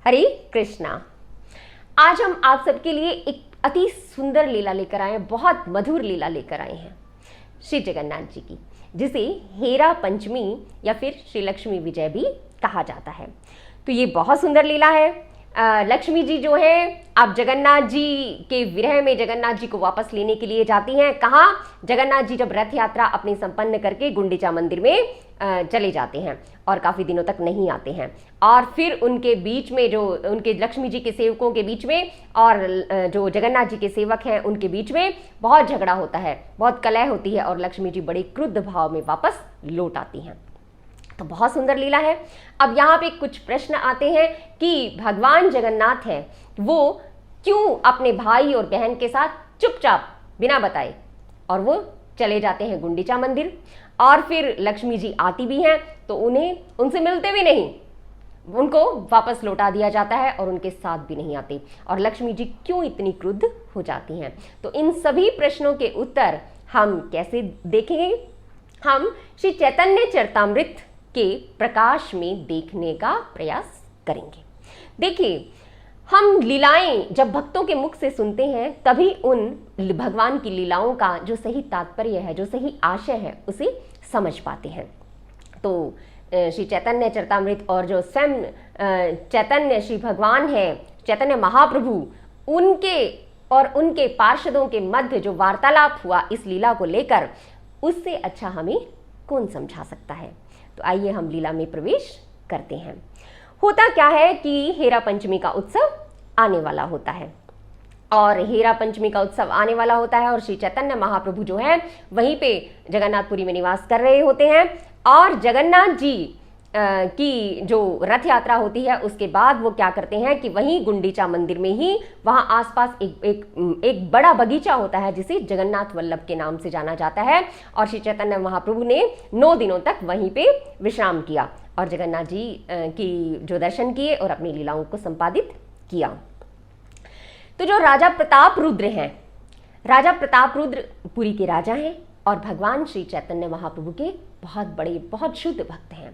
हरे कृष्णा। आज हम आप सबके लिए एक अति सुंदर लीला लेकर आए हैं, बहुत मधुर लीला लेकर आए हैं श्री जगन्नाथ जी की, जिसे हेरा पंचमी या फिर श्री लक्ष्मी विजय भी कहा जाता है। तो ये बहुत सुंदर लीला है। लक्ष्मी जी जो है अब जगन्नाथ जी के विरह में जगन्नाथ जी को वापस लेने के लिए जाती हैं। कहाँ? जगन्नाथ जी जब रथ यात्रा अपनी संपन्न करके गुंडीचा मंदिर में चले जाते हैं और काफ़ी दिनों तक नहीं आते हैं, और फिर उनके बीच में जो उनके लक्ष्मी जी के सेवकों के बीच में और जो जगन्नाथ जी के सेवक हैं उनके बीच में बहुत झगड़ा होता है, बहुत कलह होती है और लक्ष्मी जी बड़े क्रुद्ध भाव में वापस लौट आती हैं। तो बहुत सुंदर लीला है। अब यहाँ पे कुछ प्रश्न आते हैं कि भगवान जगन्नाथ हैं वो क्यों अपने भाई और बहन के साथ चुपचाप बिना बताए और वो चले जाते हैं गुंडीचा मंदिर, और फिर लक्ष्मी जी आती भी हैं तो उनसे मिलते भी नहीं, उनको वापस लौटा दिया जाता है और उनके साथ भी नहीं आते, और लक्ष्मी जी क्यों इतनी क्रुद्ध हो जाती हैं। तो इन सभी प्रश्नों के उत्तर हम कैसे देखेंगे? हम श्री चैतन्य चरितामृत के प्रकाश में देखने का प्रयास करेंगे। देखिए, हम लीलाएं जब भक्तों के मुख से सुनते हैं तभी उन भगवान की लीलाओं का जो सही तात्पर्य है, जो सही आशय है, उसे समझ पाते हैं। तो श्री चैतन्य चरितामृत और जो स्वयं चैतन्य श्री भगवान है, चैतन्य महाप्रभु, उनके और उनके पार्षदों के मध्य जो वार्तालाप हुआ इस लीला को लेकर, उससे अच्छा हमें कौन समझा सकता है। तो आइए हम लीला में प्रवेश करते हैं। होता क्या है कि हेरा पंचमी का उत्सव आने वाला होता है, और हेरा पंचमी का उत्सव आने वाला होता है और श्री चैतन्य महाप्रभु जो है वहीं पे जगन्नाथपुरी में निवास कर रहे होते हैं, और जगन्नाथ जी की जो रथ यात्रा होती है उसके बाद वो क्या करते हैं कि वहीं गुंडीचा मंदिर में ही वहाँ आसपास एक बड़ा बगीचा होता है जिसे जगन्नाथ वल्लभ के नाम से जाना जाता है, और श्री चैतन्य महाप्रभु ने 9 दिनों तक वहीं पे विश्राम किया और जगन्नाथ जी की जो दर्शन किए और अपनी लीलाओं को संपादित किया। तो जो राजा प्रताप रुद्र हैं, राजा प्रताप रुद्र पुरी के राजा हैं और भगवान श्री चैतन्य महाप्रभु के बहुत बड़े, बहुत शुद्ध भक्त हैं।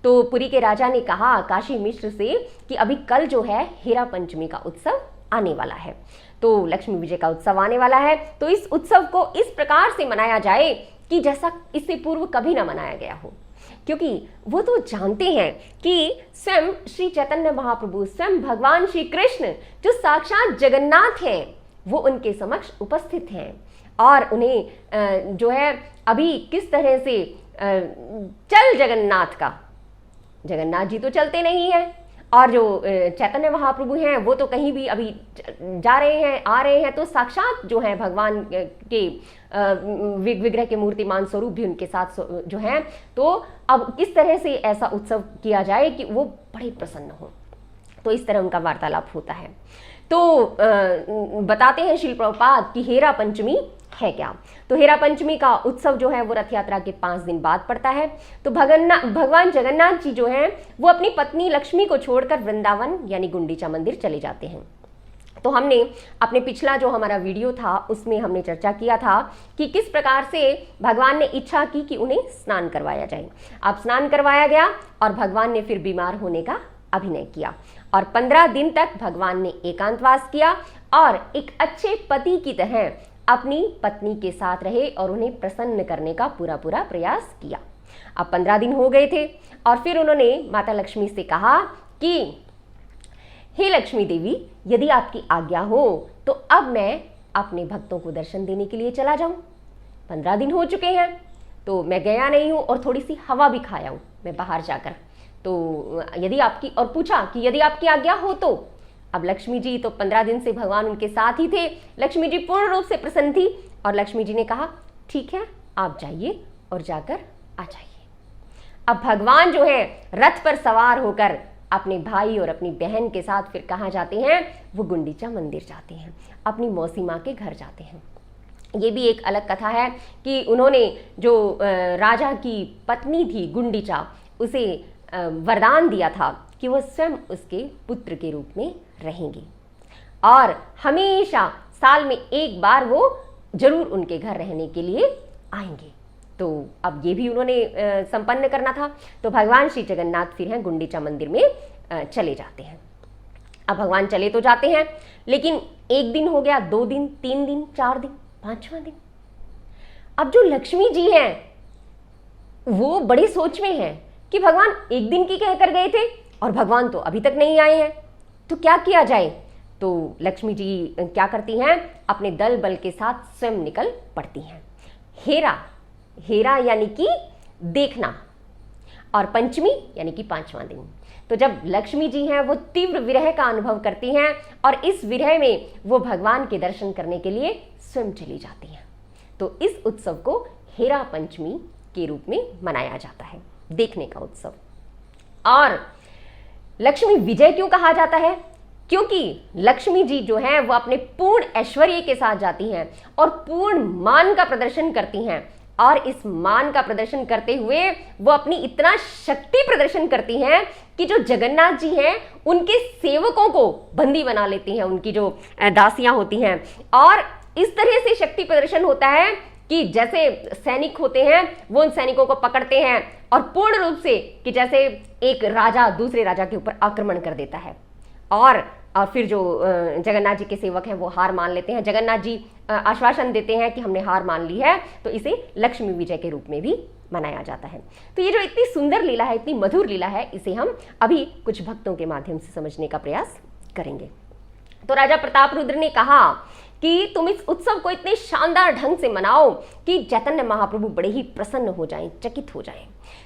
तो पुरी के राजा ने कहा काशी मिश्र से कि अभी कल जो है हेरा पंचमी का उत्सव आने वाला है, तो लक्ष्मी विजय का उत्सव आने वाला है, तो इस उत्सव को इस प्रकार से मनाया जाए कि जैसा इससे पूर्व कभी ना मनाया गया हो, क्योंकि वो तो जानते हैं कि स्वयं श्री चैतन्य महाप्रभु, स्वयं भगवान श्री कृष्ण जो साक्षात जगन्नाथ हैं, वो उनके समक्ष उपस्थित हैं, और उन्हें जो है अभी किस तरह से चल जगन्नाथ का, जगन्नाथ जी तो चलते नहीं हैं, और जो चैतन्य महाप्रभु हैं वो तो कहीं भी अभी जा रहे हैं, आ रहे हैं, तो साक्षात जो है भगवान के विग्रह के मूर्तिमान स्वरूप भी उनके साथ जो हैं। तो अब इस तरह से ऐसा उत्सव किया जाए कि वो बड़े प्रसन्न हो, तो इस तरह उनका वार्तालाप होता है। तो बताते हैं श्रील प्रभुपाद कि हेरा पंचमी है क्या। तो हेरा पंचमी का उत्सव जो है वो रथ यात्रा के 5 दिन बाद पड़ता है। तो भगवान जगन्नाथ जी जो हैं वो अपनी पत्नी लक्ष्मी को छोड़कर वृंदावन यानी गुंडीचा मंदिर चले जाते हैं। तो हमने अपने पिछला जो हमारा वीडियो था उसमें हमने चर्चा किया था कि किस प्रकार से भगवान ने इच्छा की कि उन्हें स्नान करवाया जाए। अब स्नान करवाया गया और भगवान ने फिर बीमार होने का अभिनय किया, और 15 दिन तक भगवान ने एकांतवास किया और एक अच्छे पति की तरह अपनी पत्नी के साथ रहे और उन्हें प्रसन्न करने का पूरा प्रयास किया। अब 15 दिन हो गए थे और फिर उन्होंने माता लक्ष्मी से कहा कि हे लक्ष्मी देवी, यदि आपकी आज्ञा हो तो अब मैं अपने भक्तों को दर्शन देने के लिए चला जाऊं। 15 दिन हो चुके हैं तो मैं गया नहीं हूं और थोड़ी सी हवा भी खाया हूं मैं बाहर जाकर, तो यदि आपकी, और पूछा कि यदि आपकी आज्ञा हो तो। अब लक्ष्मी जी तो 15 दिन से भगवान उनके साथ ही थे, लक्ष्मी जी पूर्ण रूप से प्रसन्न थी, और लक्ष्मी जी ने कहा ठीक है आप जाइए और जाकर आ जाइए। अब भगवान जो है रथ पर सवार होकर अपने भाई और अपनी बहन के साथ फिर कहाँ जाते हैं? वो गुंडीचा मंदिर जाते हैं, अपनी मौसी माँ के घर जाते हैं। ये भी एक अलग कथा है कि उन्होंने जो राजा की पत्नी थी गुंडीचा, उसे वरदान दिया था कि वह स्वयं उसके पुत्र के रूप में रहेंगे और हमेशा साल में एक बार वो जरूर उनके घर रहने के लिए आएंगे। तो अब ये भी उन्होंने संपन्न करना था। तो भगवान श्री जगन्नाथ फिर हैं गुंडीचा मंदिर में चले जाते हैं। अब भगवान चले तो जाते हैं, लेकिन एक दिन हो गया, 2 दिन, 3 दिन, 4 दिन, 5वां दिन। अब जो लक्ष्मी जी हैं वो बड़ी सोच में हैं कि भगवान एक दिन की कहकर गए थे और भगवान तो अभी तक नहीं आए हैं, तो क्या किया जाए। तो लक्ष्मी जी क्या करती हैं, अपने दल बल के साथ स्वयं निकल पड़ती हैं। हेरा, हेरा यानी कि देखना, और पंचमी यानी कि 5वां दिन। तो जब लक्ष्मी जी हैं वो तीव्र विरह का अनुभव करती हैं और इस विरह में वो भगवान के दर्शन करने के लिए स्वयं चली जाती हैं। तो इस उत्सव को हेरा पंचमी के रूप में मनाया जाता है, देखने का उत्सव। और लक्ष्मी विजय क्यों कहा जाता है, क्योंकि लक्ष्मी जी जो हैं वो अपने पूर्ण ऐश्वर्य के साथ जाती हैं और पूर्ण मान का प्रदर्शन करती हैं, और इस मान का प्रदर्शन करते हुए वो अपनी इतना शक्ति प्रदर्शन करती हैं कि जो जगन्नाथ जी हैं उनके सेवकों को बंदी बना लेती हैं, उनकी जो दासियां होती हैं। और इस तरह से शक्ति प्रदर्शन होता है कि जैसे सैनिक होते हैं वो उन सैनिकों को पकड़ते हैं और पूर्ण रूप से कि जैसे एक राजा दूसरे राजा के ऊपर आक्रमण कर देता है, और फिर जो जगन्नाथ जी के सेवक हैं वो हार मान लेते हैं। जगन्नाथ जी आश्वासन देते हैं कि हमने हार मान ली है, तो इसे लक्ष्मी विजय के रूप में भी मनाया जाता है। तो ये जो इतनी सुंदर लीला है, इतनी मधुर लीला है, इसे हम अभी कुछ भक्तों के माध्यम से समझने का प्रयास करेंगे। तो राजा प्रताप रुद्र ने कहा कि तुम इस उत्सव को इतने शानदार ढंग से मनाओ कि चैतन्य महाप्रभु बड़े ही प्रसन्न हो जाएं, चकित हो जाएं।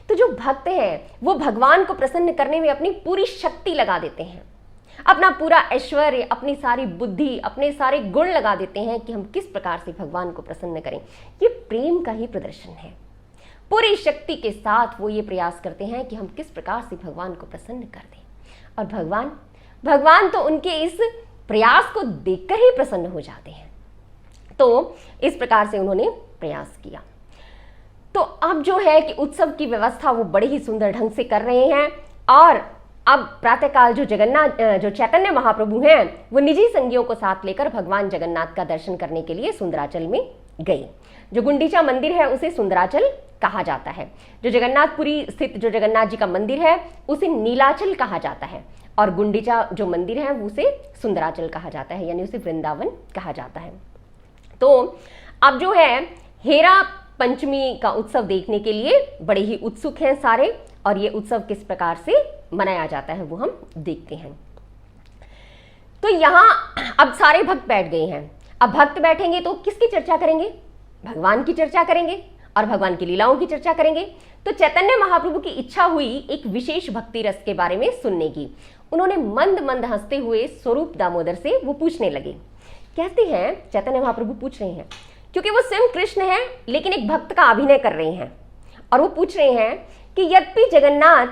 तो जो भक्त हैं वो भगवान को प्रसन्न करने में अपनी पूरी शक्ति लगा देते हैं, अपना पूरा ऐश्वर्य, अपनी सारी बुद्धि, अपने सारे गुण लगा देते हैं कि हम किस प्रकार से भगवान को प्रसन्न करें। ये प्रेम का ही प्रदर्शन है। पूरी शक्ति के साथ वो ये प्रयास करते हैं कि हम किस प्रकार से भगवान को प्रसन्न कर दें, और भगवान तो उनके इस प्रयास को देखकर ही प्रसन्न हो जाते हैं। तो इस प्रकार से उन्होंने प्रयास किया। तो अब जो है कि उत्सव की व्यवस्था वो बड़े ही सुंदर ढंग से कर रहे हैं, और अब प्रातःकाल जो चैतन्य महाप्रभु हैं वो निजी संगियों को साथ लेकर भगवान जगन्नाथ का दर्शन करने के लिए सुंदराचल में गए। जो गुंडीचा मंदिर है उसे सुंदराचल कहा जाता है। जो जगन्नाथपुरी स्थित जो जगन्नाथ जी का मंदिर है उसे नीलाचल कहा जाता है, और गुंडीचा जो मंदिर है उसे सुंदराचल कहा जाता है, यानी उसे वृंदावन कहा जाता है। तो अब जो है हेरा पंचमी का उत्सव देखने के लिए बड़े ही उत्सुक हैं सारे, और ये उत्सव किस प्रकार से मनाया जाता है वो हम देखते हैं। तो यहाँ अब सारे भक्त बैठ गए हैं। अब भक्त बैठेंगे तो किसकी चर्चा करेंगे, भगवान की चर्चा करेंगे और भगवान की लीलाओं की चर्चा करेंगे। तो चैतन्य महाप्रभु की इच्छा हुई एक विशेष भक्ति रस के बारे में सुनने की। उन्होंने मंद मंद हंसते हुए स्वरूप दामोदर से वो पूछने लगे। कहते हैं चैतन्य महाप्रभु पूछ रहे हैं क्योंकि वो स्वयं कृष्ण हैं लेकिन एक भक्त का अभिनय कर रहे हैं, और वो पूछ रहे हैं कि यद्यपि जगन्नाथ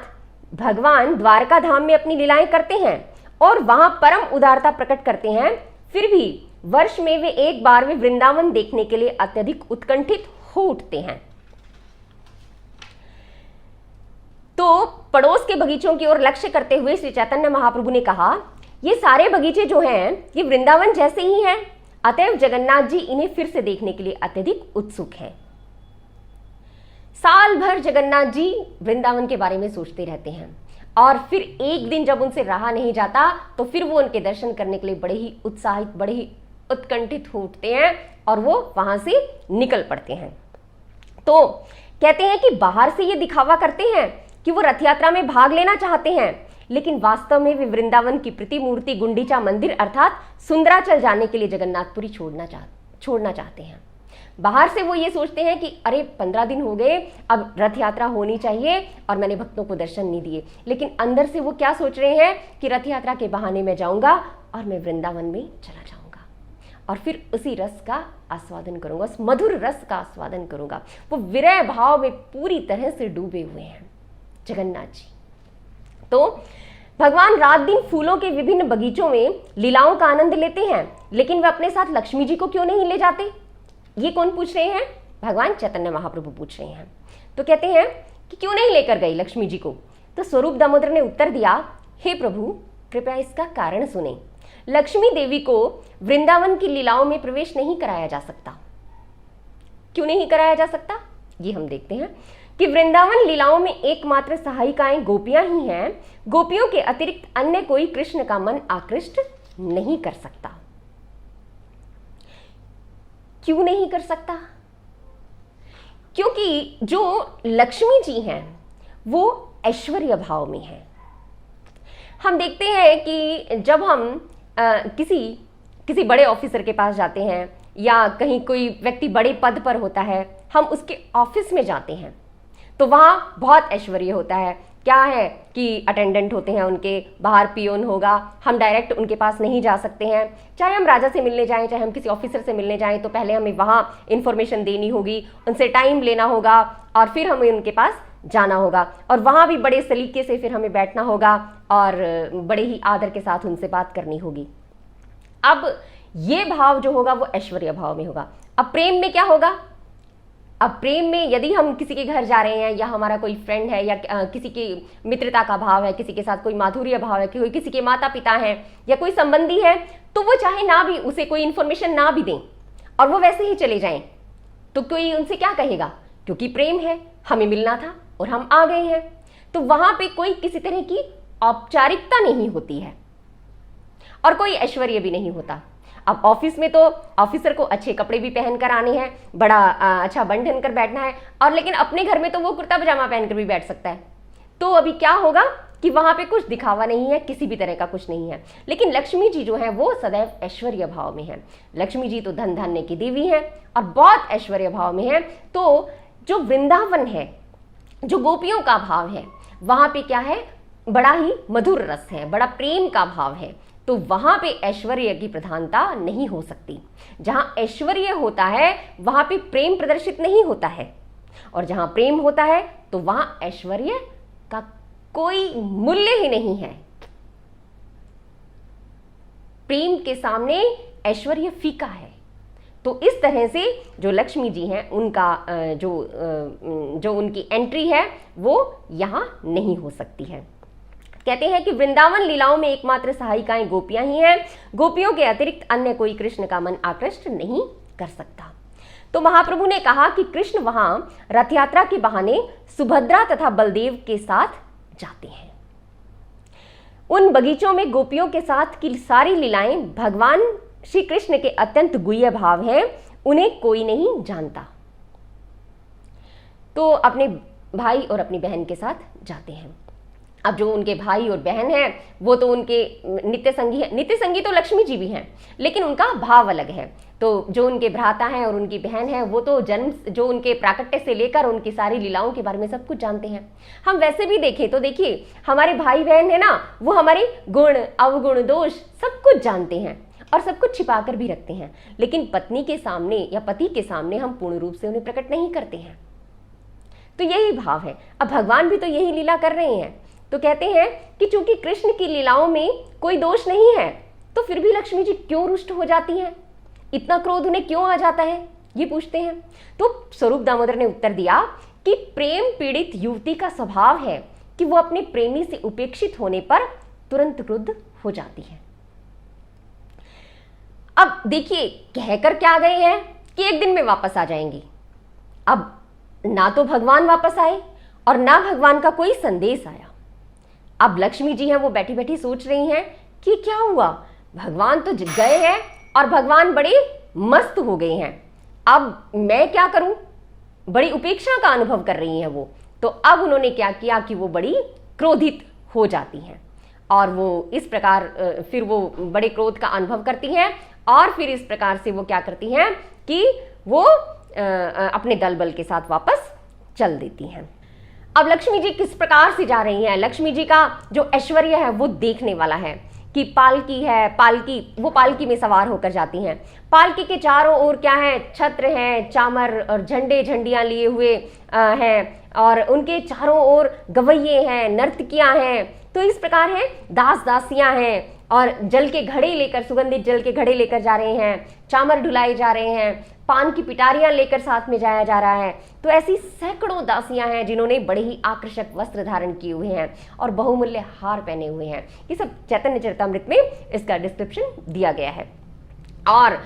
भगवान द्वारका धाम में अपनी लीलाएं करते हैं और वहां परम उदारता प्रकट करते हैं, फिर भी वर्ष में वे एक बार वे वृंदावन देखने के लिए अत्यधिक उत्कंठित हो उठते हैं। तो पड़ोस के बगीचों की ओर लक्ष्य करते हुए श्री चैतन्य महाप्रभु ने कहा, ये सारे बगीचे जो हैं ये वृंदावन जैसे ही हैं, अतएव जगन्नाथ जी इन्हें फिर से देखने के लिए अत्यधिक उत्सुक हैं। साल भर जगन्नाथ जी वृंदावन के बारे में सोचते रहते हैं, और फिर एक दिन जब उनसे रहा नहीं जाता तो फिर वो उनके दर्शन करने के लिए बड़े ही उत्साहित, बड़े ही उत्कंठित हो उठते हैं और वो वहां से निकल पड़ते हैं। तो कहते हैं कि बाहर से ये दिखावा करते हैं कि वो रथ यात्रा में भाग लेना चाहते हैं, लेकिन वास्तव में वे वृंदावन की प्रतिमूर्ति गुंडीचा मंदिर अर्थात सुंदराचल जाने के लिए जगन्नाथपुरी छोड़ना चाहते हैं। बाहर से वो ये सोचते हैं कि अरे 15 दिन हो गए, अब रथ यात्रा होनी चाहिए और मैंने भक्तों को दर्शन नहीं दिए, लेकिन अंदर से वो क्या सोच रहे हैं कि रथ यात्रा के बहाने मैं जाऊंगा और मैं वृंदावन में चला जाऊंगा और फिर उसी रस का आस्वादन करूंगा, उस मधुर रस का आस्वादन करूंगा। वो विरह भाव में पूरी तरह से डूबे हुए हैं जगन्नाथ जी। तो भगवान रात दिन फूलों के विभिन्न बगीचों में लीलाओं का आनंद लेते हैं, लेकिन वे अपने साथ लक्ष्मी जी को क्यों नहीं ले जाते? ये कौन पूछ रहे हैं? भगवान चैतन्य महाप्रभु पूछ रहे हैं। तो कहते हैं कि क्यों नहीं लेकर गई लक्ष्मी जी को? तो स्वरूप दामोदर ने उत्तर दिया, हे प्रभु कृपया इसका कारण सुने। लक्ष्मी देवी को वृंदावन की लीलाओं में प्रवेश नहीं कराया जा सकता। क्यों नहीं कराया जा सकता ये हम देखते हैं। कि वृंदावन लीलाओं में एकमात्र सहायिकाएं गोपियां ही हैं, गोपियों के अतिरिक्त अन्य कोई कृष्ण का मन आकृष्ट नहीं कर सकता। क्यों नहीं कर सकता? क्योंकि जो लक्ष्मी जी हैं वो ऐश्वर्य भाव में हैं। हम देखते हैं कि जब हम किसी बड़े ऑफिसर के पास जाते हैं या कहीं कोई व्यक्ति बड़े पद पर होता है, हम उसके ऑफिस में जाते हैं तो वहाँ बहुत ऐश्वर्य होता है। क्या है कि अटेंडेंट होते हैं, उनके बाहर पियोन होगा, हम डायरेक्ट उनके पास नहीं जा सकते हैं। चाहे हम राजा से मिलने जाएं, चाहे हम किसी ऑफिसर से मिलने जाएं, तो पहले हमें वहाँ इन्फॉर्मेशन देनी होगी, उनसे टाइम लेना होगा और फिर हमें उनके पास जाना होगा और वहाँ भी बड़े सलीके से फिर हमें बैठना होगा और बड़े ही आदर के साथ उनसे बात करनी होगी। अब ये भाव जो होगा वो ऐश्वर्य भाव में होगा। अब प्रेम में क्या होगा? अब प्रेम में यदि हम किसी के घर जा रहे हैं या हमारा कोई फ्रेंड है या किसी की मित्रता का भाव है, किसी के साथ कोई माधुर्य भाव है, कोई किसी के माता पिता हैं या कोई संबंधी है, तो वो चाहे ना भी उसे कोई इन्फॉर्मेशन ना भी दें और वो वैसे ही चले जाएं, तो कोई उनसे क्या कहेगा? क्योंकि प्रेम है, हमें मिलना था और हम आ गए हैं। तो वहां पे कोई किसी तरह की औपचारिकता नहीं होती है और कोई ऐश्वर्य भी नहीं होता। अब ऑफिस में तो ऑफिसर को अच्छे कपड़े भी पहनकर आने हैं, बड़ा अच्छा बन ठन कर बैठना है, और लेकिन अपने घर में तो वो कुर्ता पजामा पहनकर भी बैठ सकता है। तो अभी क्या होगा कि वहां पे कुछ दिखावा नहीं है, किसी भी तरह का कुछ नहीं है। लेकिन लक्ष्मी जी जो है वो सदैव ऐश्वर्य भाव में है। लक्ष्मी जी तो धन धान्य की देवी है और बहुत ऐश्वर्य भाव में है। तो जो वृंदावन है, जो गोपियों का भाव है, वहां पे क्या है? बड़ा ही मधुर रस है, बड़ा प्रेम का भाव है। तो वहां पे ऐश्वर्य की प्रधानता नहीं हो सकती। जहां ऐश्वर्य होता है वहां पे प्रेम प्रदर्शित नहीं होता है, और जहां प्रेम होता है तो वहां ऐश्वर्य का कोई मूल्य ही नहीं है। प्रेम के सामने ऐश्वर्य फीका है। तो इस तरह से जो लक्ष्मी जी हैं उनका जो उनकी एंट्री है वो यहां नहीं हो सकती है। कहते हैं कि वृंदावन लीलाओं में एकमात्र सहायिकाएं गोपियां ही हैं, गोपियों के अतिरिक्त अन्य कोई कृष्ण का मन आकृष्ट नहीं कर सकता। तो महाप्रभु ने कहा कि कृष्ण वहां रथ यात्रा के बहाने सुभद्रा तथा बलदेव के साथ जाते हैं। उन बगीचों में गोपियों के साथ की सारी लीलाएं भगवान श्री कृष्ण के अत्यंत गुह्य भाव हैं, उन्हें कोई नहीं जानता। तो अपने भाई और अपनी बहन के साथ जाते हैं। अब जो उनके भाई और बहन हैं वो तो उनके नित्य संगी है। नित्य संगी तो लक्ष्मी जी भी हैं, लेकिन उनका भाव अलग है। तो जो उनके भ्राता हैं और उनकी बहन है वो तो जन्म जो उनके प्राकट्य से लेकर उनकी सारी लीलाओं के बारे में सब कुछ जानते हैं। हम वैसे भी देखें तो देखिए हमारे भाई बहन है ना, वो हमारे गुण अवगुण दोष सब कुछ जानते हैं और सब कुछ छिपा कर भी रखते हैं, लेकिन पत्नी के सामने या पति के सामने हम पूर्ण रूप से उन्हें प्रकट नहीं करते हैं। तो यही भाव है। अब भगवान भी तो यही लीला कर रहे हैं। तो कहते हैं कि चूंकि कृष्ण की लीलाओं में कोई दोष नहीं है, तो फिर भी लक्ष्मी जी क्यों रुष्ट हो जाती हैं? इतना क्रोध उन्हें क्यों आ जाता है? ये पूछते हैं। तो स्वरूप दामोदर ने उत्तर दिया कि प्रेम पीड़ित युवती का स्वभाव है कि वो अपने प्रेमी से उपेक्षित होने पर तुरंत क्रुद्ध हो जाती है। अब देखिए कहकर क्या गए हैं कि एक दिन में वापस आ जाएंगी। अब ना तो भगवान वापस आए और ना भगवान का कोई संदेश आया। अब लक्ष्मी जी हैं वो बैठी बैठी सोच रही हैं कि क्या हुआ, भगवान तो गए हैं और भगवान बड़े मस्त हो गए हैं, अब मैं क्या करूं? बड़ी उपेक्षा का अनुभव कर रही हैं वो। तो अब उन्होंने क्या किया कि वो बड़ी क्रोधित हो जाती हैं और वो इस प्रकार फिर वो बड़े क्रोध का अनुभव करती हैं और फिर इस प्रकार से वो क्या करती हैं कि वो अपने दल बल के साथ वापस चल देती हैं। अब लक्ष्मी जी किस प्रकार से जा रही हैं? लक्ष्मी जी का जो ऐश्वर्य है वो देखने वाला है कि पालकी है, वो पालकी में सवार होकर जाती हैं। पालकी के चारों ओर क्या है? छत्र हैं, चामर और झंडियां लिए हुए हैं और उनके चारों ओर गवैये हैं, नर्तकियां हैं। तो इस प्रकार है दास दासियां हैं और जल के घड़े लेकर, सुगंधित जल के घड़े लेकर जा रहे हैं, चामर ढुलाए जा रहे हैं, पान की पिटारियां लेकर साथ में जाया जा रहा है। तो ऐसी सैकड़ों दासियां हैं जिन्होंने बड़े ही आकर्षक वस्त्र धारण किए हुए हैं और बहुमूल्य हार पहने हुए हैं। ये सब चैतन्य चरितामृत में इसका डिस्क्रिप्शन दिया गया है। और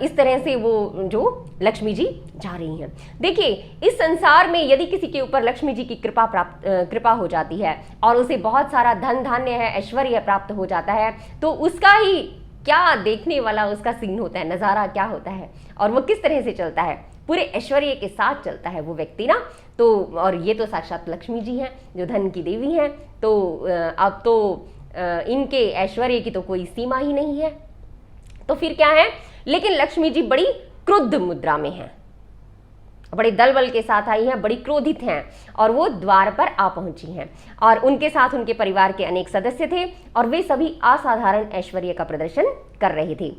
इस तरह से वो जो लक्ष्मी जी जा रही हैं। देखिए, इस संसार में यदि किसी के ऊपर लक्ष्मी जी की कृपा हो जाती है और उसे बहुत सारा धन धान्य है, ऐश्वर्य प्राप्त हो जाता है, तो उसका ही क्या देखने वाला उसका सीन होता है, नज़ारा क्या होता है, और वो किस तरह से चलता है, पूरे ऐश्वर्य के साथ चलता है वो व्यक्ति ना। तो और ये तो साक्षात लक्ष्मी जी हैं जो धन की देवी हैं। तो अब तो इनके ऐश्वर्य की तो कोई सीमा ही नहीं है। तो फिर क्या है, लेकिन लक्ष्मी जी बड़ी क्रुद्ध मुद्रा में हैं, बड़े दल बल के साथ आई हैं, बड़ी क्रोधित हैं, और वो द्वार पर आ पहुंची हैं। और उनके साथ उनके परिवार के अनेक सदस्य थे और वे सभी असाधारण ऐश्वर्य का प्रदर्शन कर रहे थे।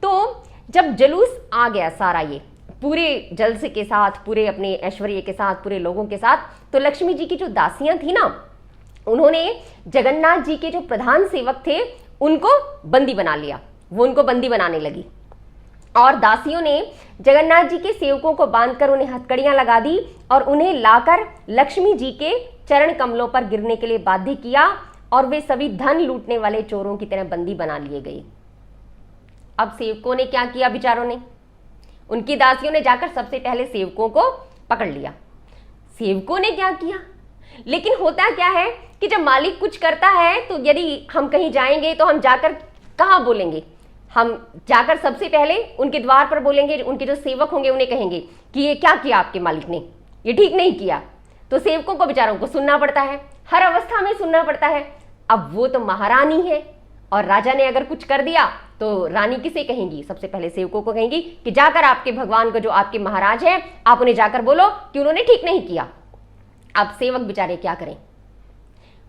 तो जब जुलूस आ गया सारा, ये पूरे जलसे के साथ, पूरे अपने ऐश्वर्य के साथ, पूरे लोगों के साथ, तो लक्ष्मी जी की जो दासियां थी ना, उन्होंने जगन्नाथ जी के जो प्रधान सेवक थे उनको बंदी बना लिया। वो उनको बंदी बनाने लगी और दासियों ने जगन्नाथ जी के सेवकों को बांधकर उन्हें हथकड़ियां लगा दी और उन्हें लाकर लक्ष्मी जी के चरण कमलों पर गिरने के लिए बाध्य किया, और वे सभी धन लूटने वाले चोरों की तरह बंदी बना लिए गए। अब सेवकों ने क्या किया, बेचारों ने, उनकी दासियों ने जाकर सबसे पहले सेवकों को पकड़ लिया। सेवकों ने क्या किया, लेकिन होता क्या है कि जब मालिक कुछ करता है तो यदि हम कहीं जाएंगे तो हम जाकर कहाँ बोलेंगे, हम जाकर सबसे पहले उनके द्वार पर बोलेंगे, उनके जो सेवक होंगे उन्हें कहेंगे कि ये क्या किया आपके मालिक ने, ये ठीक नहीं किया। तो सेवकों को बेचारों को सुनना पड़ता है, हर अवस्था में सुनना पड़ता है। अब वो तो महारानी है और राजा ने अगर कुछ कर दिया तो रानी किसे कहेंगी, सबसे पहले सेवकों को कहेंगी कि जाकर आपके भगवान को, जो आपके महाराज हैं, आप उन्हें जाकर बोलो कि उन्होंने ठीक नहीं किया। अब सेवक बेचारे क्या करें,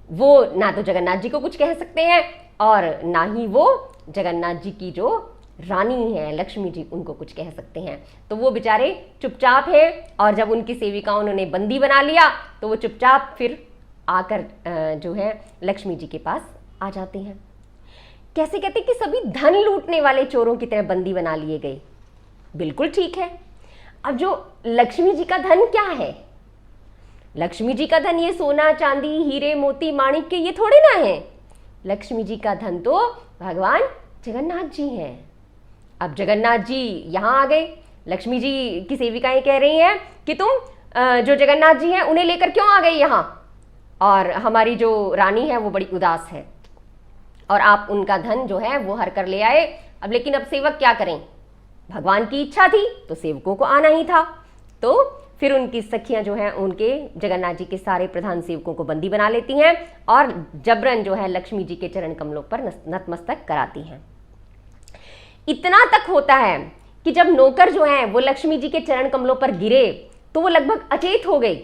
वो ना तो जगन्नाथ जी को कुछ कह सकते हैं और ना ही वो जगन्नाथ जी की जो रानी है लक्ष्मी जी, उनको कुछ कह सकते हैं। तो वो बेचारे चुपचाप हैं, और जब उनकी सेविकाओं ने बंदी बना लिया तो वो चुपचाप फिर आकर जो है लक्ष्मी जी के पास आ जाते हैं। कैसे कहते कि सभी धन लूटने वाले चोरों की तरह बंदी बना लिए गए। बिल्कुल ठीक है। अब जो लक्ष्मी जी का धन क्या है, लक्ष्मी जी का धन ये सोना चांदी हीरे मोती माणिक के ये थोड़े ना है। लक्ष्मी जी का धन तो भगवान जगन्नाथ जी हैं। अब जगन्नाथ जी यहाँ आ गए, लक्ष्मी जी की सेविकाएं कह रही हैं कि तुम जो जगन्नाथ जी हैं उन्हें लेकर क्यों आ गए यहाँ, और हमारी जो रानी है वो बड़ी उदास है और आप उनका धन जो है वो हर कर ले आए। अब लेकिन अब सेवक क्या करें, भगवान की इच्छा थी तो सेवकों को आना ही था। तो फिर उनकी सखियां जो हैं उनके जगन्नाथ जी के सारे प्रधान सेवकों को बंदी बना लेती हैं और जबरन जो है लक्ष्मी जी के चरण कमलों पर नतमस्तक कराती हैं। इतना तक होता है कि जब नौकर जो हैं वो लक्ष्मी जी के चरण कमलों पर गिरे तो वो लगभग अचेत हो गए,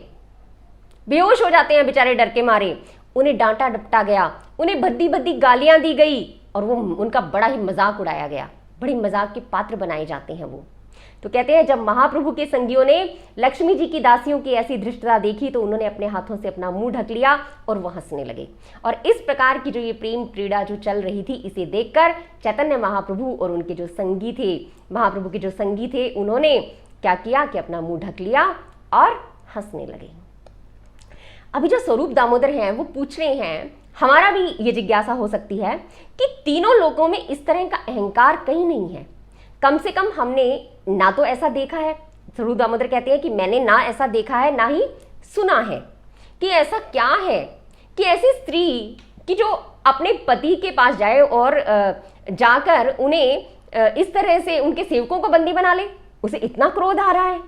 बेहोश हो जाते हैं बेचारे डर के मारे। उन्हें डांटा डपटा गया, उन्हें भद्दी भद्दी गालियां दी गई और वो उनका बड़ा ही मजाक उड़ाया गया, बड़े मजाक के पात्र बनाए जाते हैं वो। तो कहते हैं जब महाप्रभु के संगियों ने लक्ष्मी जी की दासियों की ऐसी धृष्टता देखी तो उन्होंने अपने हाथों से अपना मुंह ढक लिया और वो हंसने लगे। और इस प्रकार की जो ये प्रेम क्रीड़ा जो चल रही थी, इसे देखकर चैतन्य महाप्रभु और उनके जो संगी थे, महाप्रभु के जो संगी थे, उन्होंने क्या किया कि अपना मुंह ढक लिया और हंसने लगे। अभी जो स्वरूप दामोदर हैं वो पूछ रहे हैं, हमारा भी ये जिज्ञासा हो सकती है कि तीनों लोकों में इस तरह का अहंकार कहीं नहीं है। कम से कम हमने ना तो ऐसा देखा है, स्वरूप दामोदर कहते हैं कि मैंने ना ऐसा देखा है ना ही सुना है कि ऐसा क्या है कि ऐसी स्त्री कि जो अपने पति के पास जाए और जाकर उन्हें इस तरह से उनके सेवकों को बंदी बना ले, उसे इतना क्रोध आ रहा है।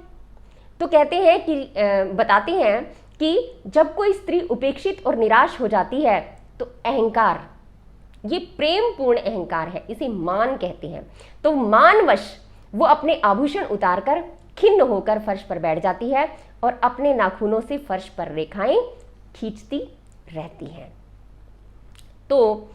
तो कहते हैं कि बताते हैं कि जब कोई स्त्री उपेक्षित और निराश हो जाती है तो अहंकार, ये प्रेम पूर्ण अहंकार है, इसे मान कहते हैं। तो मानवश वो अपने आभूषण उतारकर खिन्न होकर फर्श पर बैठ जाती है और अपने नाखूनों से फर्श पर रेखाएं खींचती रहती हैं। तो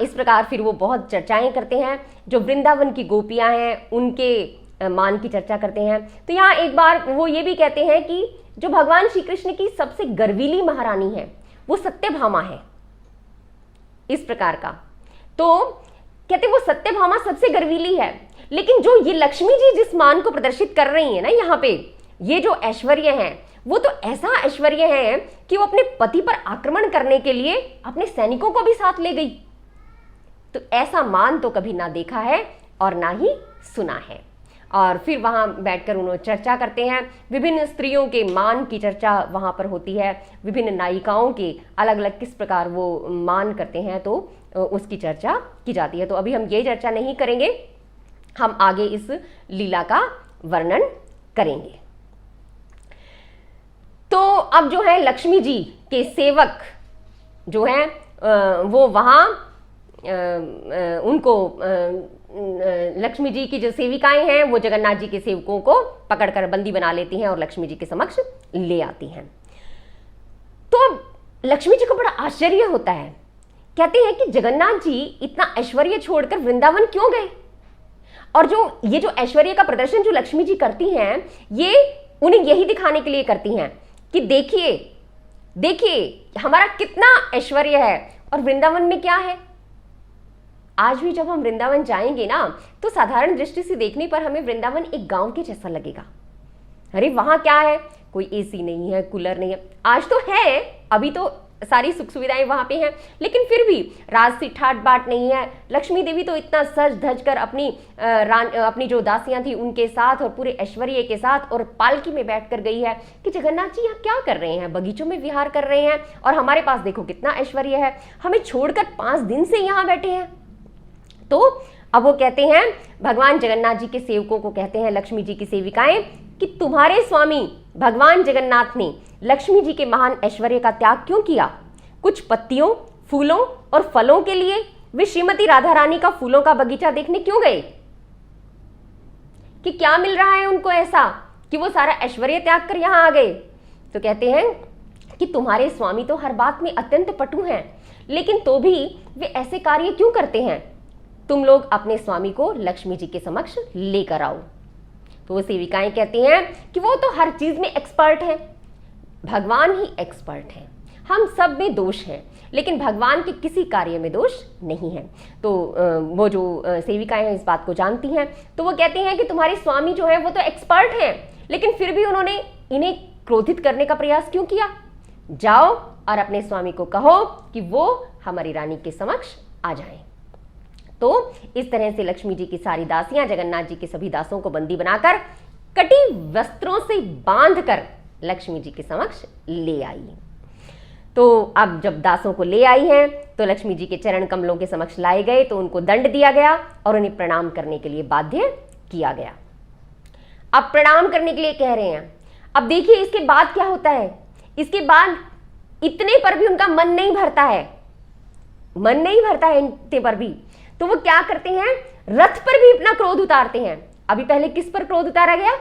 इस प्रकार फिर वो बहुत चर्चाएं करते हैं। जो वृंदावन की गोपियां हैं उनके मान की चर्चा करते हैं। तो यहाँ एक बार वो ये भी कहते हैं कि जो भगवान श्री कृष्ण की सबसे गर्वीली महारानी है वो सत्यभामा है, इस प्रकार का। तो कहते वो सत्यभामा सबसे गर्वीली है, लेकिन जो ये लक्ष्मी जी जिस मान को प्रदर्शित कर रही है ना यहाँ पे, ये जो ऐश्वर्य है वो तो ऐसा ऐश्वर्य है कि वो अपने पति पर आक्रमण करने के लिए अपने सैनिकों को भी साथ ले गई। तो ऐसा मान तो कभी ना देखा है और ना ही सुना है। और फिर वहाँ बैठकर उन्होंने चर्चा करते हैं, विभिन्न स्त्रियों के मान की चर्चा वहाँ पर होती है, विभिन्न नायिकाओं के अलग अलग किस प्रकार वो मान करते हैं, तो उसकी चर्चा की जाती है। तो अभी हम ये चर्चा नहीं करेंगे, हम आगे इस लीला का वर्णन करेंगे। तो अब जो है लक्ष्मी जी के सेवक जो हैं वो वहाँ उनको लक्ष्मी जी की जो सेविकाएं हैं वो जगन्नाथ जी के सेवकों को पकड़कर बंदी बना लेती हैं और लक्ष्मी जी के समक्ष ले आती हैं। तो लक्ष्मी जी को बड़ा आश्चर्य होता है, कहते हैं कि जगन्नाथ जी इतना ऐश्वर्य छोड़कर वृंदावन क्यों गए, और ये जो ऐश्वर्य का प्रदर्शन जो लक्ष्मी जी करती हैं ये उन्हें यही दिखाने के लिए करती हैं कि देखिए देखिए हमारा कितना ऐश्वर्य है और वृंदावन में क्या है। आज भी जब हम वृंदावन जाएंगे ना तो साधारण दृष्टि से देखने पर हमें वृंदावन एक गांव के जैसा लगेगा। अरे वहां क्या है, कोई एसी नहीं है, कूलर नहीं है, आज तो है, अभी तो सारी सुख सुविधाएं वहां पे हैं, लेकिन फिर भी राजसी ठाट बाट नहीं है। लक्ष्मी देवी तो इतना सज धज कर अपनी जो दासियां थी उनके साथ और पूरे ऐश्वर्य के साथ और पालकी में बैठ कर गई है कि जगन्नाथ जी यहाँ क्या कर रहे हैं, बगीचों में विहार कर रहे हैं और हमारे पास देखो कितना ऐश्वर्य है, हमें छोड़कर 5 दिन से यहाँ बैठे हैं। तो अब वो कहते हैं, भगवान जगन्नाथ जी के सेवकों को कहते हैं लक्ष्मी जी की सेविकाएं कि तुम्हारे स्वामी भगवान जगन्नाथ ने लक्ष्मी जी के महान ऐश्वर्य का त्याग क्यों किया। कुछ पत्तियों, फूलों और फलों के लिए वे श्रीमती राधा रानी का फूलों का बगीचा देखने क्यों गए, कि क्या मिल रहा है उनको ऐसा कि वो सारा ऐश्वर्य त्याग कर यहां आ गए। तो कहते हैं कि तुम्हारे स्वामी तो हर बात में अत्यंत पटु हैं, लेकिन तो भी वे ऐसे कार्य क्यों करते हैं। तुम लोग अपने स्वामी को लक्ष्मी जी के समक्ष लेकर आओ। तो वो सेविकाएं कहती हैं कि वो तो हर चीज में एक्सपर्ट है, भगवान ही एक्सपर्ट है, हम सब में दोष है लेकिन भगवान के किसी कार्य में दोष नहीं है। तो वो जो सेविकाएं हैं इस बात को जानती हैं, तो वो कहती हैं कि तुम्हारे स्वामी जो है वो तो एक्सपर्ट हैं, लेकिन फिर भी उन्होंने इन्हें क्रोधित करने का प्रयास क्यों किया। जाओ और अपने स्वामी को कहो कि वो हमारी रानी के समक्ष आ जाएं। तो इस तरह से लक्ष्मी जी की सारी दासियां जगन्नाथ जी के सभी दासों को बंदी बनाकर कटी वस्त्रों से बांधकर लक्ष्मी जी के समक्ष ले आई। तो अब जब दासों को ले आई हैं तो लक्ष्मी जी के चरण कमलों के समक्ष लाए गए, तो उनको दंड दिया गया और उन्हें प्रणाम करने के लिए बाध्य किया गया। अब प्रणाम करने के लिए कह रहे हैं। अब देखिए इसके बाद क्या होता है, इसके बाद इतने पर भी उनका मन नहीं भरता है, मन नहीं भरता है इतने पर भी। तो वो क्या करते हैं, रथ पर भी अपना क्रोध उतारते हैं। अभी पहले किस पर क्रोध उतारा गया,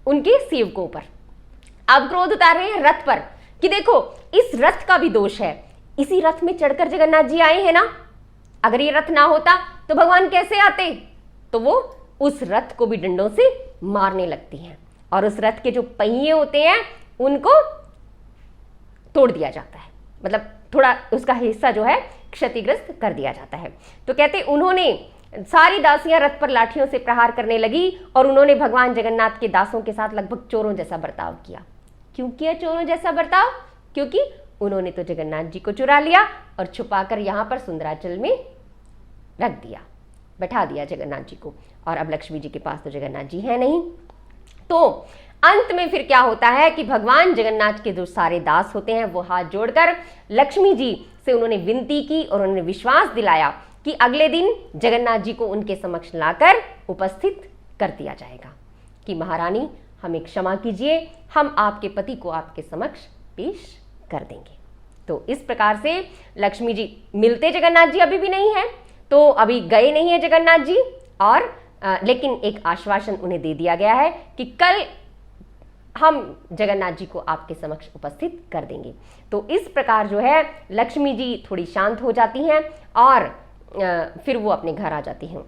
उनके सेवकों पर, अब क्रोध उतार रहे हैं रथ पर कि देखो इस रथ का भी दोष है, इसी रथ में चढ़कर जगन्नाथ जी आए हैं ना, अगर ये रथ ना होता तो भगवान कैसे आते। तो वो उस रथ को भी डंडों से मारने लगती हैं और उस रथ के जो पहिए होते हैं उनको तोड़ दिया जाता है, मतलब थोड़ा उसका हिस्सा जो है क्षतिग्रस्त कर दिया जाता है। तो कहते उन्होंने सारी दासियां रथ पर लाठियों से प्रहार करने लगी और उन्होंने भगवान जगन्नाथ के दासों के साथ लगभग चोरों जैसा बर्ताव किया। क्यों किया चोरों जैसा बर्ताव, क्योंकि उन्होंने तो जगन्नाथ जी को चुरा लिया और छुपाकर यहां पर सुंदराचल में रख दिया, बैठा दिया जगन्नाथ जी को, और अब लक्ष्मी जी के पास तो जगन्नाथ जी है नहीं। तो अंत में फिर क्या होता है कि भगवान जगन्नाथ के जो सारे दास होते हैं वो हाथ जोड़कर लक्ष्मी जी से उन्होंने विनती की और उन्होंने विश्वास दिलाया कि अगले दिन जगन्नाथ जी को उनके समक्ष लाकर उपस्थित कर दिया जाएगा कि महारानी हमें क्षमा कीजिए, हम आपके पति को आपके समक्ष पेश कर देंगे। तो इस प्रकार से लक्ष्मी जी मिलते जगन्नाथ जी अभी भी नहीं है, तो अभी गए नहीं है जगन्नाथ जी, और लेकिन एक आश्वासन उन्हें दे दिया गया है कि कल हम जगन्नाथ जी को आपके समक्ष उपस्थित कर देंगे। तो इस प्रकार जो है लक्ष्मी जी थोड़ी शांत हो जाती हैं और फिर वो अपने घर आ जाती हैं।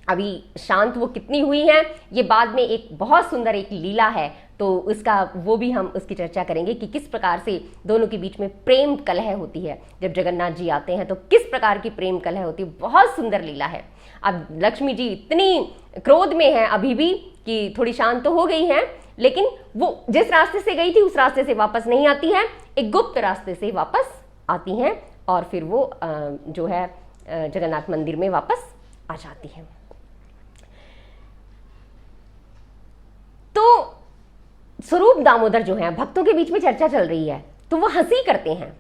अभी शांत वो कितनी हुई हैं ये बाद में एक बहुत सुंदर एक लीला है, तो उसका वो भी हम उसकी चर्चा करेंगे कि किस प्रकार से दोनों के बीच में प्रेम कलह होती है। जब जगन्नाथ जी आते हैं तो किस प्रकार की प्रेम कलह होती है, बहुत सुंदर लीला है। अब लक्ष्मी जी इतनी क्रोध में है अभी भी कि थोड़ी शांत तो हो गई हैं, लेकिन वो जिस रास्ते से गई थी उस रास्ते से वापस नहीं आती है, एक गुप्त रास्ते से वापस आती हैं और फिर वो जो है जगन्नाथ मंदिर में वापस आ जाती हैं। स्वरूप दामोदर जो हैं, भक्तों के बीच में चर्चा चल रही है तो वो हंसी करते हैं।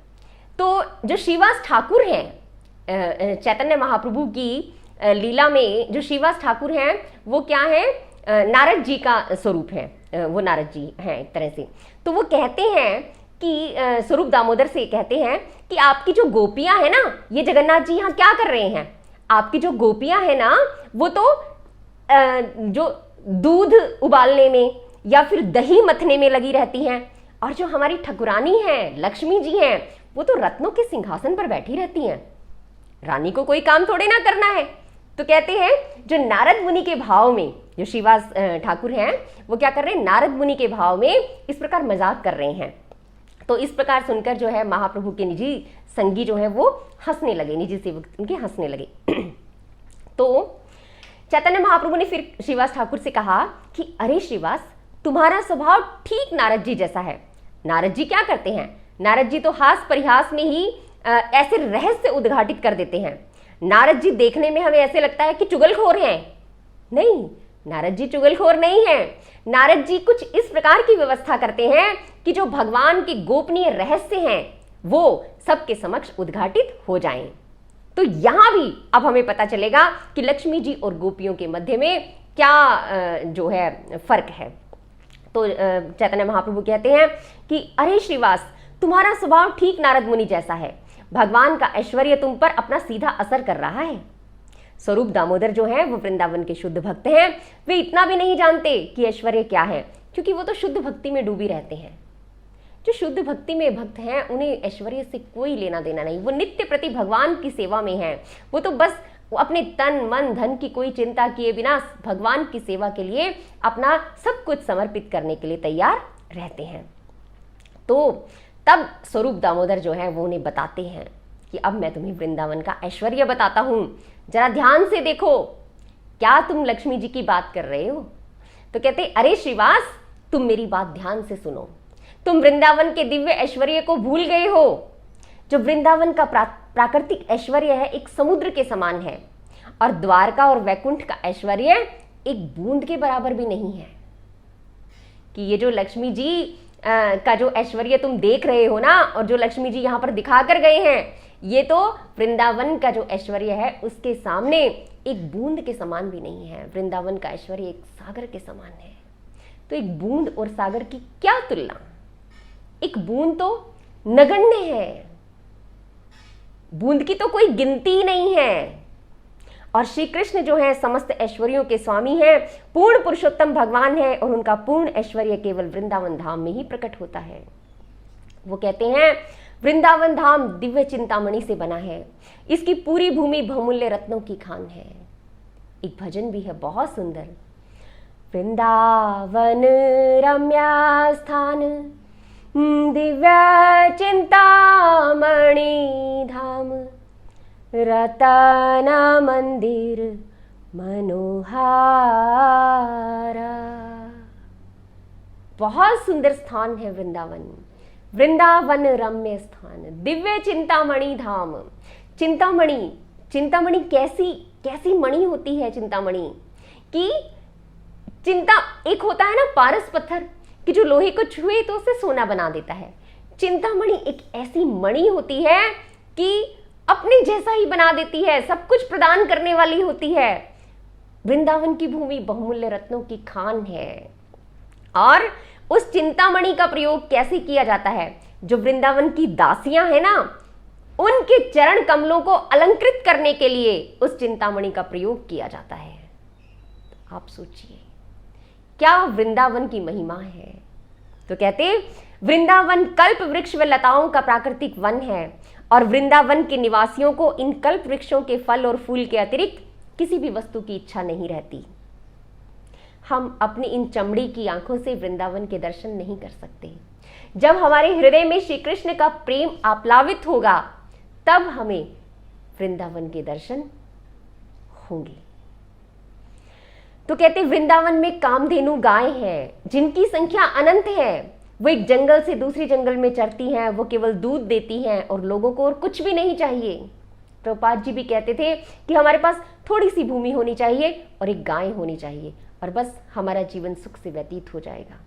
तो जो श्रीवास ठाकुर हैं, चैतन्य महाप्रभु की लीला में जो श्रीवास ठाकुर हैं वो क्या है, नारद जी का स्वरूप है, वो नारद जी हैं एक तरह से। तो वो कहते हैं कि स्वरूप दामोदर से कहते हैं कि आपकी जो गोपियां हैं ना, ये जगन्नाथ जी यहाँ क्या कर रहे हैं, आपकी जो गोपियां हैं ना वो तो जो दूध उबालने में या फिर दही मथने में लगी रहती हैं, और जो हमारी ठकुरानी हैं, लक्ष्मी जी हैं, वो तो रत्नों के सिंहासन पर बैठी रहती हैं, रानी को कोई काम थोड़े ना करना है। तो कहते हैं जो नारद मुनि के भाव में जो श्रीवास ठाकुर हैं वो क्या कर रहे हैं, नारद मुनि के भाव में इस प्रकार मजाक कर रहे हैं। तो इस प्रकार सुनकर जो है महाप्रभु के निजी संगी जो है वो हंसने लगे, निजी सेवक उनके हंसने लगे। तो चैतन्य महाप्रभु ने फिर श्रीवास ठाकुर से कहा कि अरे श्रीवास, तुम्हारा स्वभाव ठीक नारद जी जैसा है। नारद जी क्या करते हैं, नारद जी तो हास परिहास में ही ऐसे रहस्य उद्घाटित कर देते हैं। नारद जी देखने में हमें ऐसे लगता है कि चुगलखोर हैं, नहीं, नारद जी चुगलखोर नहीं हैं। नारद जी कुछ इस प्रकार की व्यवस्था करते हैं कि जो भगवान के गोपनीय रहस्य हैं वो सबके समक्ष उद्घाटित हो जाएं। तो यहां भी अब हमें पता चलेगा कि लक्ष्मी जी और गोपियों के मध्य में क्या जो है फर्क है। तो चैतन्य महाप्रभु कहते हैं कि अरे श्रीवास, तुम्हारा स्वभाव ठीक नारद मुनि जैसा है। भगवान का ऐश्वर्य तुम पर अपना सीधा असर कर रहा है। स्वरूप दामोदर जो है वो वृंदावन के शुद्ध भक्त हैं। वे इतना भी नहीं जानते कि ऐश्वर्य क्या है, क्योंकि वो तो शुद्ध भक्ति में डूबी रहते हैं। जो शुद्ध भक्ति में भक्त हैं उन्हें ऐश्वर्य से कोई लेना देना नहीं, वो नित्य प्रति भगवान की सेवा में हैं। वो तो बस अपने तन मन धन की कोई चिंता किए बिना भगवान की सेवा के लिए अपना सब कुछ समर्पित करने के लिए तैयार रहते हैं। तो तब स्वरूप दामोदर जो है वो उन्हें बताते हैं कि अब मैं तुम्हें वृंदावन का ऐश्वर्य बताता हूं, जरा ध्यान से देखो, क्या तुम लक्ष्मी जी की बात कर रहे हो। तो कहते अरे श्रीवास, तुम मेरी बात ध्यान से सुनो, तुम वृंदावन के दिव्य ऐश्वर्य को भूल गए हो। जो वृंदावन का प्राकृतिक ऐश्वर्य है एक समुद्र के समान है, और द्वारका और वैकुंठ का ऐश्वर्य एक बूंद के बराबर भी नहीं है। कि ये जो लक्ष्मी जी का जो ऐश्वर्य तुम देख रहे हो ना, और जो लक्ष्मी जी यहाँ पर दिखा कर गए हैं, ये तो वृंदावन का जो ऐश्वर्य है उसके सामने एक बूंद के समान भी नहीं है। वृंदावन का ऐश्वर्य एक सागर के समान है। तो एक बूंद और सागर की क्या तुलना, एक बूंद तो नगण्य है, बूंद की तो कोई गिनती नहीं है। और श्री कृष्ण जो है समस्त ऐश्वर्यों के स्वामी हैं, पूर्ण पुरुषोत्तम भगवान है, और उनका पूर्ण ऐश्वर्य केवल वृंदावन धाम में ही प्रकट होता है। वो कहते हैं वृंदावन धाम दिव्य चिंतामणि से बना है, इसकी पूरी भूमि बहुमूल्य रत्नों की खान है। एक भजन भी है बहुत सुंदर, वृंदावन रम्या स्थान दिव्य चिंतामणि धाम, रतन मंदिर मनोहारा। बहुत सुंदर स्थान है वृंदावन, वृंदावन रम्य स्थान, दिव्य चिंतामणि धाम। चिंतामणि, चिंतामणि कैसी मणि होती है चिंतामणि कि चिंता एक होता है ना पारस पत्थर कि जो लोहे को छुए तो उसे सोना बना देता है। चिंतामणि एक ऐसी मणि होती है कि अपने जैसा ही बना देती है, सब कुछ प्रदान करने वाली होती है। वृंदावन की भूमि बहुमूल्य रत्नों की खान है। और उस चिंतामणि का प्रयोग कैसे किया जाता है, जो वृंदावन की दासियां हैं ना, उनके चरण कमलों को अलंकृत करने के लिए उस चिंतामणि का प्रयोग किया जाता है। आप सोचिए क्या वृंदावन की महिमा है। तो कहते वृंदावन कल्प वृक्ष व लताओं का प्राकृतिक वन है, और वृंदावन के निवासियों को इन कल्प वृक्षों के फल और फूल के अतिरिक्त किसी भी वस्तु की इच्छा नहीं रहती। हम अपनी इन चमड़ी की आंखों से वृंदावन के दर्शन नहीं कर सकते। जब हमारे हृदय में श्री कृष्ण का प्रेम आप्लावित होगा तब हमें वृंदावन के दर्शन होंगे। तो कहते वृंदावन में कामधेनु गाय है जिनकी संख्या अनंत है। वो एक जंगल से दूसरी जंगल में चरती हैं, वो केवल दूध देती हैं और लोगों को और कुछ भी नहीं चाहिए। प्रभुपाद जी भी कहते थे कि हमारे पास थोड़ी सी भूमि होनी चाहिए और एक गाय होनी चाहिए, और बस हमारा जीवन सुख से व्यतीत हो जाएगा।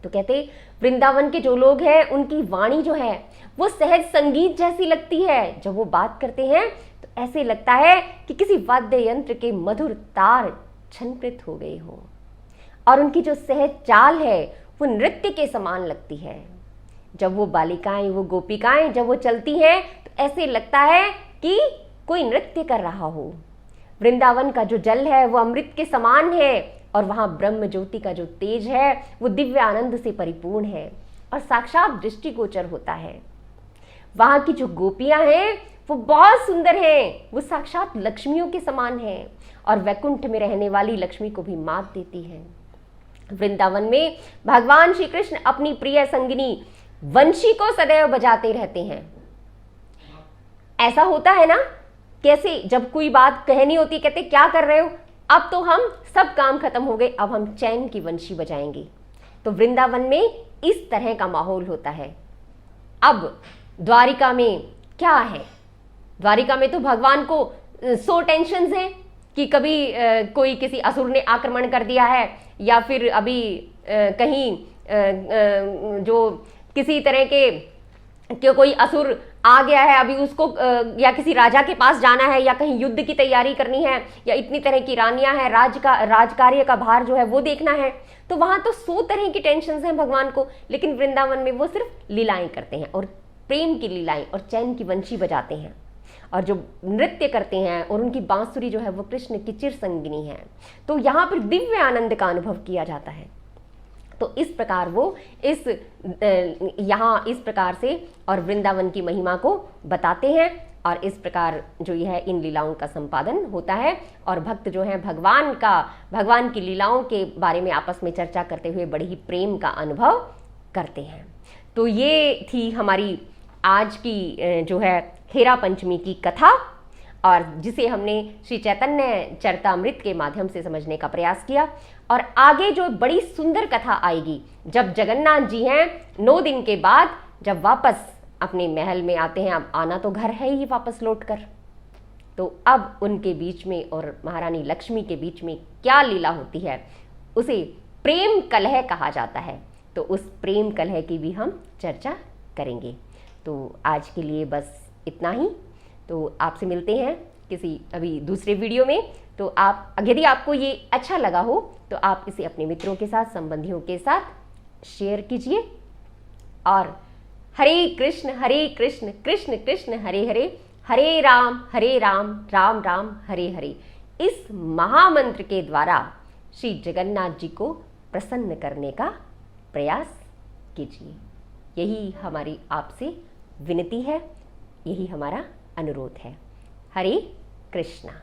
तो कहते वृंदावन के जो लोग हैं उनकी वाणी जो है वो सहज संगीत जैसी लगती है। जब वो बात करते हैं तो ऐसे लगता है कि किसी वाद्य यंत्र के मधुर तार छनकृत हो गए हो, और उनकी जो सहज चाल है वो नृत्य के समान लगती है। जब वो बालिकाएं, वो गोपिकाएं जब वो चलती हैं तो ऐसे लगता है कि कोई नृत्य कर रहा हो। वृंदावन का जो जल है वो अमृत के समान है, और वहां ब्रह्म ज्योति का जो तेज है वो दिव्य आनंद से परिपूर्ण है और साक्षात दृष्टिगोचर होता है। वहां की जो गोपियां हैं वो बहुत सुंदर हैं, वो साक्षात लक्ष्मियों के समान हैं और वैकुंठ में रहने वाली लक्ष्मी को भी मात देती हैं। वृंदावन में भगवान श्री कृष्ण अपनी प्रिय संगिनी वंशी को सदैव बजाते रहते हैं। ऐसा होता है ना, कैसे जब कोई बात कहनी होती है कहते क्या कर रहे हो, अब तो हम सब काम खत्म हो गए, अब हम चैन की वंशी बजाएंगे। तो वृंदावन में इस तरह का माहौल होता है। अब द्वारिका में क्या है, द्वारिका में तो भगवान को 100 टेंशन हैं कि कभी कोई किसी असुर ने आक्रमण कर दिया है, या फिर अभी कहीं जो किसी तरह के कोय असुर आ गया है, अभी उसको या किसी राजा के पास जाना है, या कहीं युद्ध की तैयारी करनी है, या इतनी तरह की रानियां हैं, राजकार्य का भार जो है वो देखना है। तो वहां तो 100 तरह की टेंशन हैं भगवान को, लेकिन वृंदावन में वो सिर्फ लीलाएं करते हैं और प्रेम की लीलाएं और चैन की वंशी बजाते हैं, और जो नृत्य करते हैं और उनकी बांसुरी जो है वो कृष्ण की चिर संगिनी है। तो यहाँ पर दिव्य आनंद का अनुभव किया जाता है। तो इस प्रकार वो यहाँ इस प्रकार से और वृंदावन की महिमा को बताते हैं, और इस प्रकार जो यह इन लीलाओं का संपादन होता है, और भक्त जो हैं भगवान की लीलाओं के बारे में आपस में चर्चा करते हुए बड़े ही प्रेम का अनुभव करते हैं। तो ये थी हमारी आज की जो है हेरा पंचमी की कथा, और जिसे हमने श्री चैतन्य चरितामृत के माध्यम से समझने का प्रयास किया। और आगे जो बड़ी सुंदर कथा आएगी, जब जगन्नाथ जी हैं 9 दिन के बाद जब वापस अपने महल में आते हैं, अब आना तो घर है ही वापस लौटकर, तो अब उनके बीच में और महारानी लक्ष्मी के बीच में क्या लीला होती है, उसे प्रेम कलह कहा जाता है। तो उस प्रेम कलह की भी हम चर्चा करेंगे। तो आज के लिए बस इतना ही। तो आपसे मिलते हैं किसी अभी दूसरे वीडियो में। तो आप, यदि आपको ये अच्छा लगा हो तो आप इसे अपने मित्रों के साथ, संबंधियों के साथ शेयर कीजिए। और हरे कृष्ण कृष्ण कृष्ण हरे हरे, हरे राम राम राम हरे हरे, इस महामंत्र के द्वारा श्री जगन्नाथ जी को प्रसन्न करने का प्रयास कीजिए। यही हमारी आपसे विनती है, यही हमारा अनुरोध है। हरे कृष्णा।